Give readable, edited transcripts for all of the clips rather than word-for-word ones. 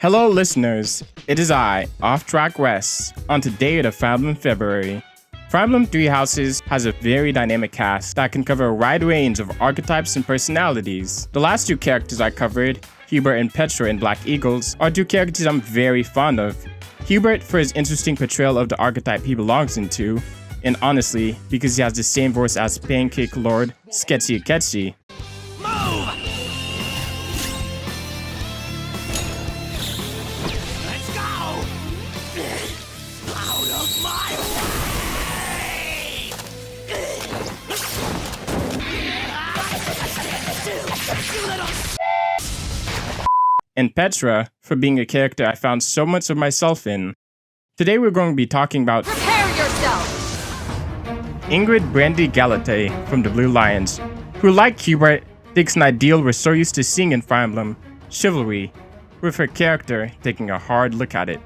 Hello listeners, it is I, TheOfftrackcrew, on today the Fire Emblem February. Fire Emblem Three Houses has a very dynamic cast that can cover a wide range of archetypes and personalities. The last two characters I covered, Hubert and Petra in Black Eagles, are two characters I'm very fond of. Hubert for his interesting portrayal of the archetype he belongs into, and honestly, because he has the same voice as Pancake Lord Sketchy Akechi. And Petra for being a character I found so much of myself in. Today we're going to be talking about Prepare yourself! Ingrid Brandi Galate from the Blue Lions, who like Hubert takes an ideal we're so used to seeing in Fire Emblem, Chivalry, with her character taking a hard look at it.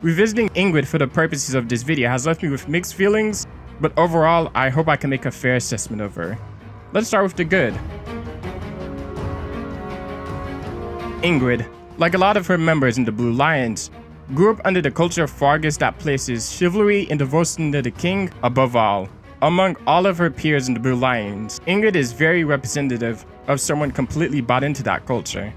Revisiting Ingrid for the purposes of this video has left me with mixed feelings, but overall I hope I can make a fair assessment of her. Let's start with the good. Ingrid, like a lot of her members in the Blue Lions, grew up under the culture of Fargus that places chivalry and devotion to the king above all. Among all of her peers in the Blue Lions, Ingrid is very representative of someone completely bought into that culture.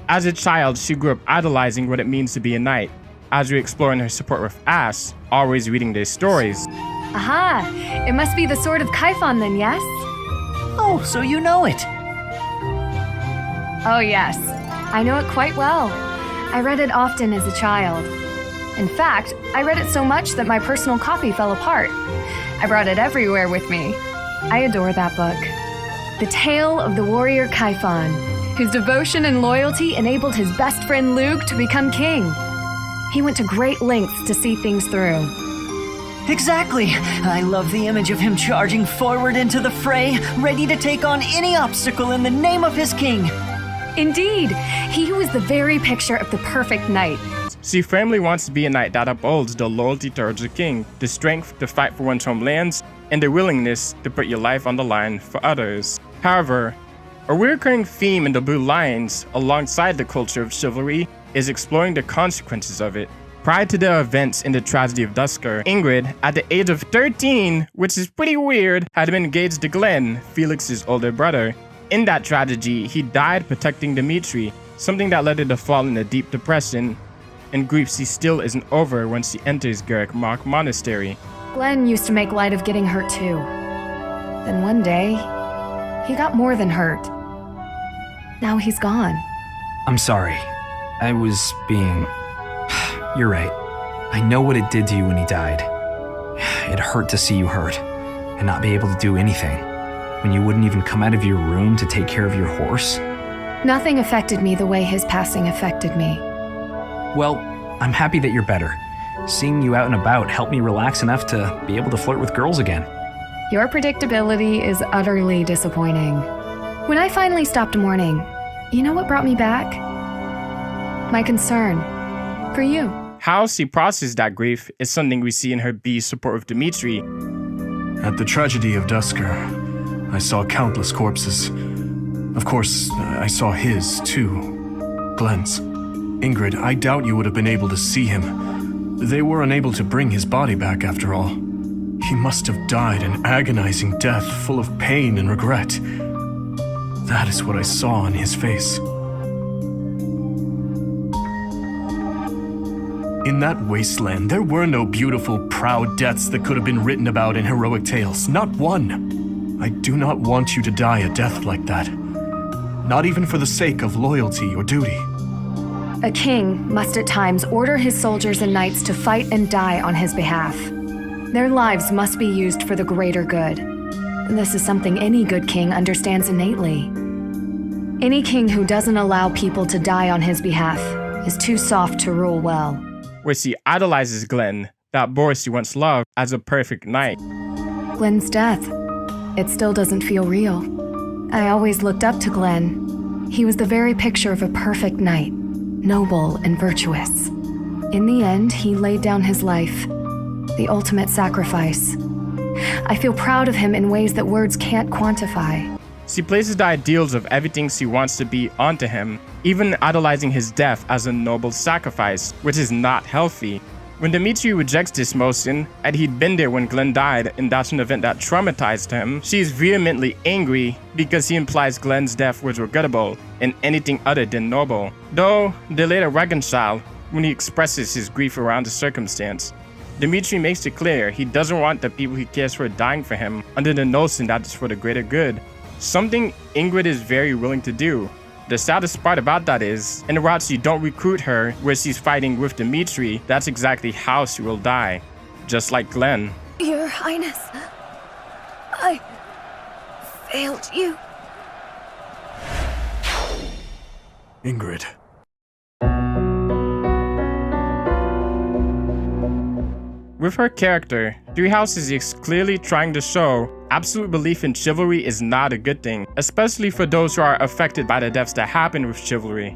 As a child, she grew up idolizing what it means to be a knight, as we explore in her support with Ash, always reading their stories. Aha! It must be the Sword of Kyphon then, yes? Oh, so you know it. Oh yes, I know it quite well. I read it often as a child. In fact, I read it so much that my personal copy fell apart. I brought it everywhere with me. I adore that book. The tale of the warrior Kyphon, whose devotion and loyalty enabled his best friend Luke to become king. He went to great lengths to see things through. Exactly. I love the image of him charging forward into the fray, ready to take on any obstacle in the name of his king. Indeed, he was the very picture of the perfect knight. She firmly wants to be a knight that upholds the loyalty towards the king, the strength to fight for one's homelands, and the willingness to put your life on the line for others. However, a recurring theme in the Blue Lions, alongside the culture of chivalry, is exploring the consequences of it. Prior to the events in the tragedy of Duscur, Ingrid, at the age of 13, which is pretty weird, had been engaged to Glenn, Felix's older brother. In that tragedy, he died protecting Dimitri, something that led her to fall in a deep depression, and grief she still isn't over when she enters Garrick Mach Monastery. Glenn used to make light of getting hurt too. Then one day, he got more than hurt. Now he's gone. I'm sorry. I was being... You're right. I know what it did to you when he died. It hurt to see you hurt, and not be able to do anything. When you wouldn't even come out of your room to take care of your horse. Nothing affected me the way his passing affected me. Well, I'm happy that you're better. Seeing you out and about helped me relax enough to be able to flirt with girls again. Your predictability is utterly disappointing. When I finally stopped mourning, you know what brought me back? My concern for you. How she processed that grief is something we see in her B's support of Dimitri. At the tragedy of Duscur, I saw countless corpses. Of course, I saw his, too. Glenn's. Ingrid, I doubt you would have been able to see him. They were unable to bring his body back after all. He must have died an agonizing death full of pain and regret. That is what I saw on his face. In that wasteland, there were no beautiful, proud deaths that could have been written about in heroic tales. Not one. I do not want you to die a death like that. Not even for the sake of loyalty or duty. A king must at times order his soldiers and knights to fight and die on his behalf. Their lives must be used for the greater good. This is something any good king understands innately. Any king who doesn't allow people to die on his behalf is too soft to rule well. Where she idolizes Glenn, that boy she once loved, as a perfect knight. Glenn's death. It still doesn't feel real. I always looked up to Glenn. He was the very picture of a perfect knight, noble and virtuous. In the end, he laid down his life, the ultimate sacrifice. I feel proud of him in ways that words can't quantify. She places the ideals of everything she wants to be onto him, even idolizing his death as a noble sacrifice, which is not healthy. When Dimitri rejects this motion, and he'd been there when Glenn died and that's an event that traumatized him, she is vehemently angry because he implies Glenn's death was regrettable and anything other than noble. Though they later reconcile when he expresses his grief around the circumstance. Dimitri makes it clear he doesn't want the people he cares for dying for him under the notion that it's for the greater good. Something Ingrid is very willing to do. The saddest part about that is, in the routes you don't recruit her where she's fighting with Dimitri, that's exactly how she will die. Just like Glenn. Your Highness, I failed you. Ingrid. With her character, Three Houses is clearly trying to show absolute belief in chivalry is not a good thing, especially for those who are affected by the deaths that happen with chivalry.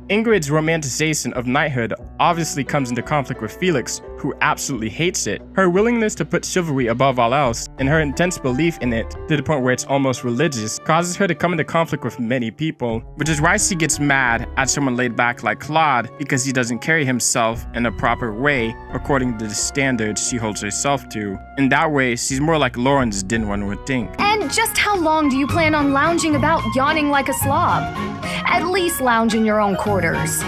Ingrid's romanticization of knighthood obviously comes into conflict with Felix, who absolutely hates it. Her willingness to put chivalry above all else, and her intense belief in it, to the point where it's almost religious, causes her to come into conflict with many people, which is why she gets mad at someone laid back like Claude, because he doesn't carry himself in a proper way according to the standards she holds herself to. In that way, she's more like Lauren's Din one would think. And just how long do you plan on lounging about yawning like a slob? At least lounge in your own quarters.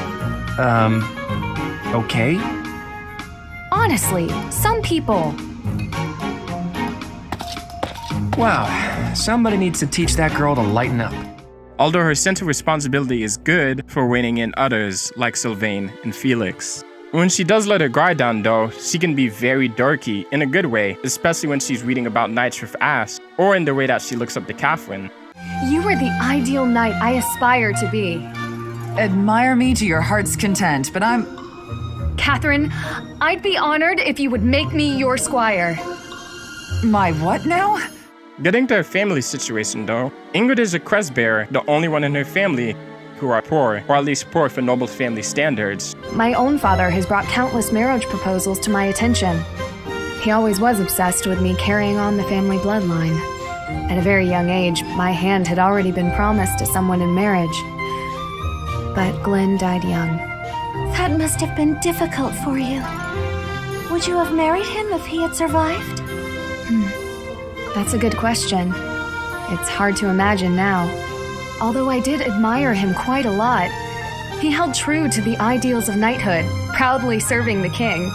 Okay. Honestly, some people. Wow, somebody needs to teach that girl to lighten up. Although her sense of responsibility is good for reining in others like Sylvain and Felix. When she does let her guard down though, she can be very dorky in a good way, especially when she's reading about knights with Ash, or in the way that she looks up to Catherine. You are the ideal knight I aspire to be. Admire me to your heart's content, but I'm... Catherine, I'd be honored if you would make me your squire. My what now? Getting to her family situation though, Ingrid is a crest bearer, the only one in her family who are poor, or at least poor for noble family standards. My own father has brought countless marriage proposals to my attention. He always was obsessed with me carrying on the family bloodline. At a very young age, my hand had already been promised to someone in marriage. But Glenn died young. That must have been difficult for you. Would you have married him if he had survived? That's a good question. It's hard to imagine now. Although I did admire him quite a lot, he held true to the ideals of knighthood, proudly serving the king.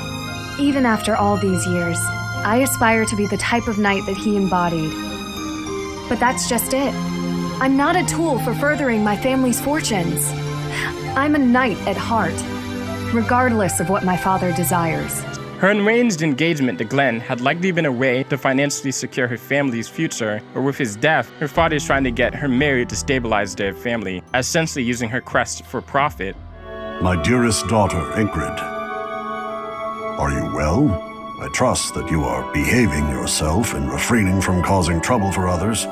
Even after all these years, I aspire to be the type of knight that he embodied. But that's just it. I'm not a tool for furthering my family's fortunes. I'm a knight at heart, regardless of what my father desires. Her arranged engagement to Glenn had likely been a way to financially secure her family's future, but with his death, her father is trying to get her married to stabilize their family, essentially using her crest for profit. My dearest daughter, Ingrid. Are you well? I trust that you are behaving yourself and refraining from causing trouble for others.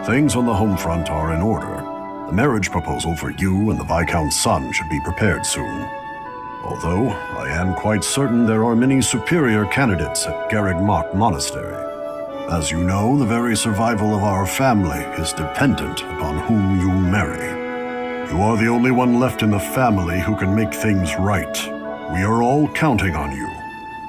Things on the home front are in order. The marriage proposal for you and the Viscount's son should be prepared soon. Although, I am quite certain there are many superior candidates at Garreg-Mach Monastery. As you know, the very survival of our family is dependent upon whom you marry. You are the only one left in the family who can make things right. We are all counting on you.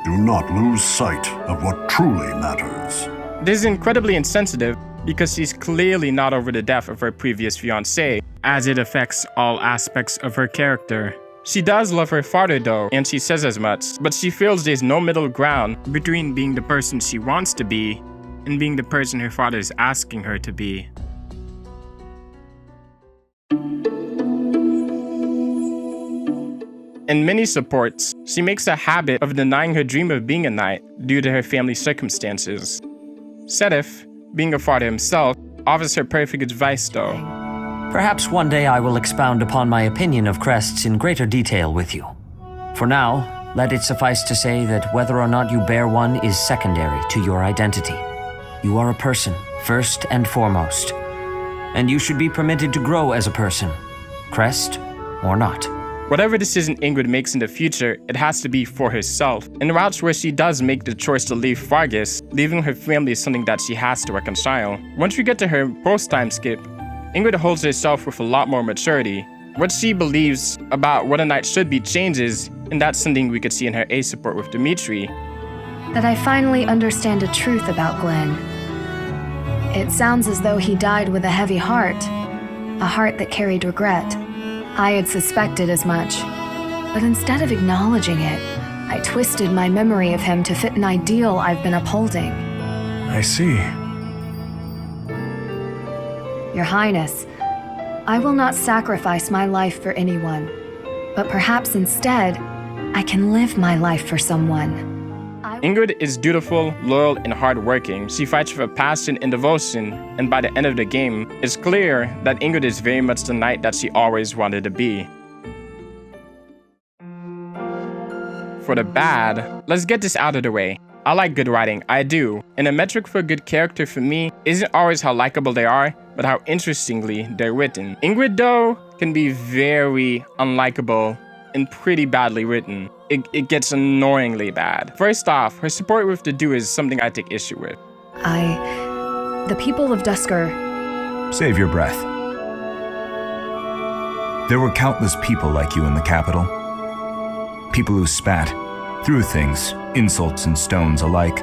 Do not lose sight of what truly matters. This is incredibly insensitive because she's clearly not over the death of her previous fiancé, as it affects all aspects of her character. She does love her father though, and she says as much, but she feels there's no middle ground between being the person she wants to be and being the person her father is asking her to be. In many supports, she makes a habit of denying her dream of being a knight due to her family circumstances. Sedif, being a father himself, offers her perfect advice though. Perhaps one day I will expound upon my opinion of crests in greater detail with you. For now, let it suffice to say that whether or not you bear one is secondary to your identity. You are a person, first and foremost. And you should be permitted to grow as a person, crest or not. Whatever decision Ingrid makes in the future, it has to be for herself. In routes where she does make the choice to leave Fargus, leaving her family is something that she has to reconcile. Once we get to her post-time skip, Ingrid holds herself with a lot more maturity. What she believes about what a knight should be changes, and that's something we could see in her ace support with Dimitri. That I finally understand a truth about Glenn. It sounds as though he died with a heavy heart, a heart that carried regret. I had suspected as much, but instead of acknowledging it, I twisted my memory of him to fit an ideal I've been upholding. I see. Your Highness, I will not sacrifice my life for anyone, but perhaps instead, I can live my life for someone. Ingrid is dutiful, loyal, and hardworking. She fights with a passion and devotion, and by the end of the game, it's clear that Ingrid is very much the knight that she always wanted to be. For the bad, let's get this out of the way. I like good writing, I do, and a metric for a good character for me isn't always how likable they are, but how interestingly they're written. Ingrid, though, can be very unlikable and pretty badly written. It gets annoyingly bad. First off, her support with the do is something I take issue with. The people of Dusker... Save your breath. There were countless people like you in the capital. People who spat, threw things, insults and stones alike,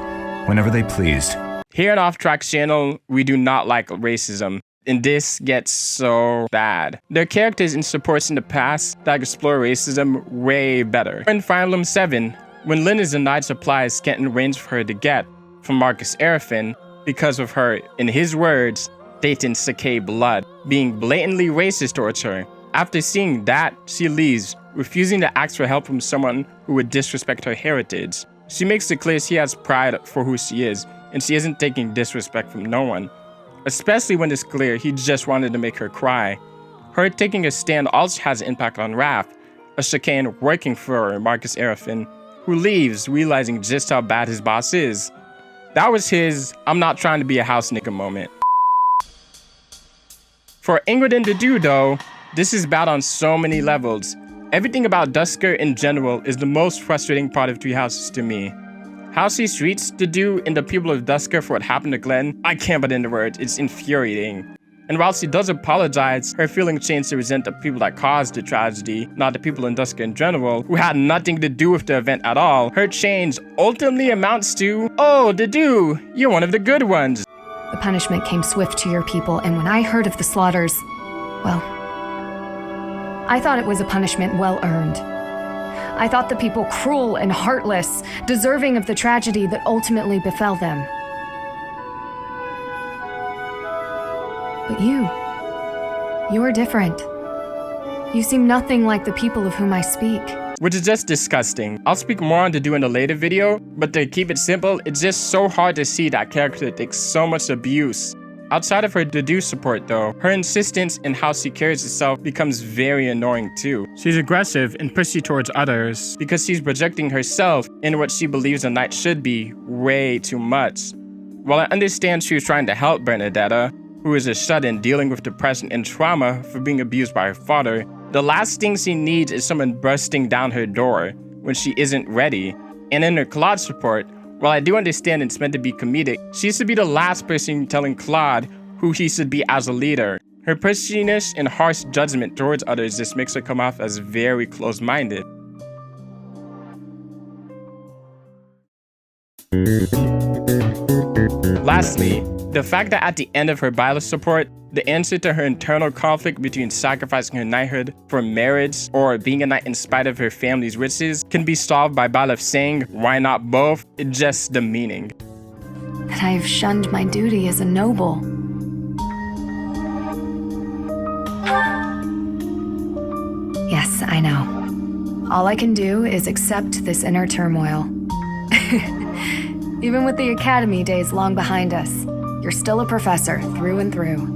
whenever they pleased. Here at Off-Track's channel, we do not like racism, and this gets so bad. There are characters and supports in the past that explore racism way better. In Fire Emblem 7, when Lyn is denied supplies can't in range for her to get from Marcus Arafin because of her, in his words, Dayton Sakei blood, being blatantly racist towards her. After seeing that, she leaves, refusing to ask for help from someone who would disrespect her heritage. She makes it clear she has pride for who she is, and she isn't taking disrespect from no one. Especially when it's clear he just wanted to make her cry. Her taking a stand also has an impact on Raph, a chicane working for Marcus Arafin, who leaves realizing just how bad his boss is. That was his "I'm not trying to be a house nigga" moment. For Ingrid and Dedu though, this is bad on so many levels. Everything about Dusker in general is the most frustrating part of Three Houses to me. How she treats Dedu and the people of Dusker for what happened to Glenn, I can't put into words, it's infuriating. And while she does apologize, her feelings change to resent the people that caused the tragedy, not the people in Dusker in general, who had nothing to do with the event at all. Her change ultimately amounts to, "Oh, Dedu, you're one of the good ones." The punishment came swift to your people, and when I heard of the slaughters, well, I thought it was a punishment well earned. I thought the people cruel and heartless, deserving of the tragedy that ultimately befell them. But you're different. You seem nothing like the people of whom I speak. Which is just disgusting. I'll speak more on Dedu in a later video, but to keep it simple, it's just so hard to see that character takes so much abuse. Outside of her Dedu support though, her insistence in how she carries herself becomes very annoying too. She's aggressive and pushy towards others because she's projecting herself in what she believes a knight should be way too much. While I understand she was trying to help Bernadetta, who is a shut-in dealing with depression and trauma for being abused by her father, the last thing she needs is someone bursting down her door when she isn't ready. And in her Claude support, while I do understand it's meant to be comedic, she should be the last person telling Claude who he should be as a leader. Her pushiness and harsh judgment towards others just makes her come off as very close-minded. Lastly, the fact that at the end of her Byleth support, the answer to her internal conflict between sacrificing her knighthood for marriage or being a knight in spite of her family's riches can be solved by Byleth saying, "Why not both?" It's just the meaning. That I have shunned my duty as a noble. Yes, I know. All I can do is accept this inner turmoil. Even with the academy days long behind us, you're still a professor through and through.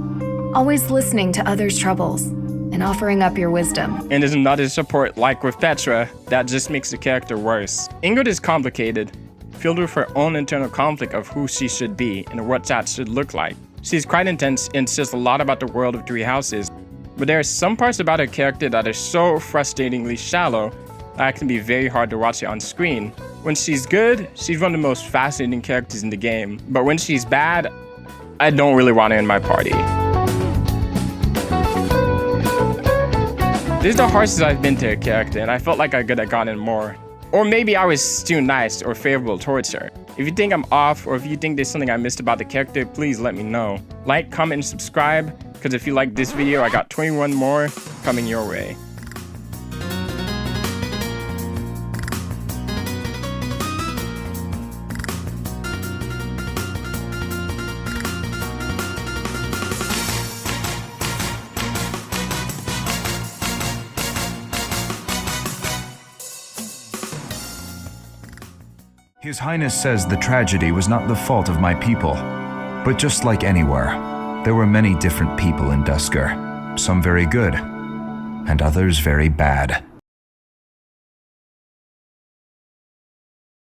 Always listening to others' troubles and offering up your wisdom. And there's another support like with Petra that just makes the character worse. Ingrid is complicated, filled with her own internal conflict of who she should be and what that should look like. She's quite intense and says a lot about the world of Three Houses, but there are some parts about her character that are so frustratingly shallow that it can be very hard to watch it on screen. When she's good, she's one of the most fascinating characters in the game. But when she's bad, I don't really want her in my party. This is the harshest I've been to a character, and I felt like I could have gotten more. Or maybe I was too nice or favorable towards her. If you think I'm off, or if you think there's something I missed about the character, please let me know. Like, comment, and subscribe, because if you like this video, I got 21 more coming your way. His Highness says the tragedy was not the fault of my people, but just like anywhere, there were many different people in Duscur, some very good, and others very bad.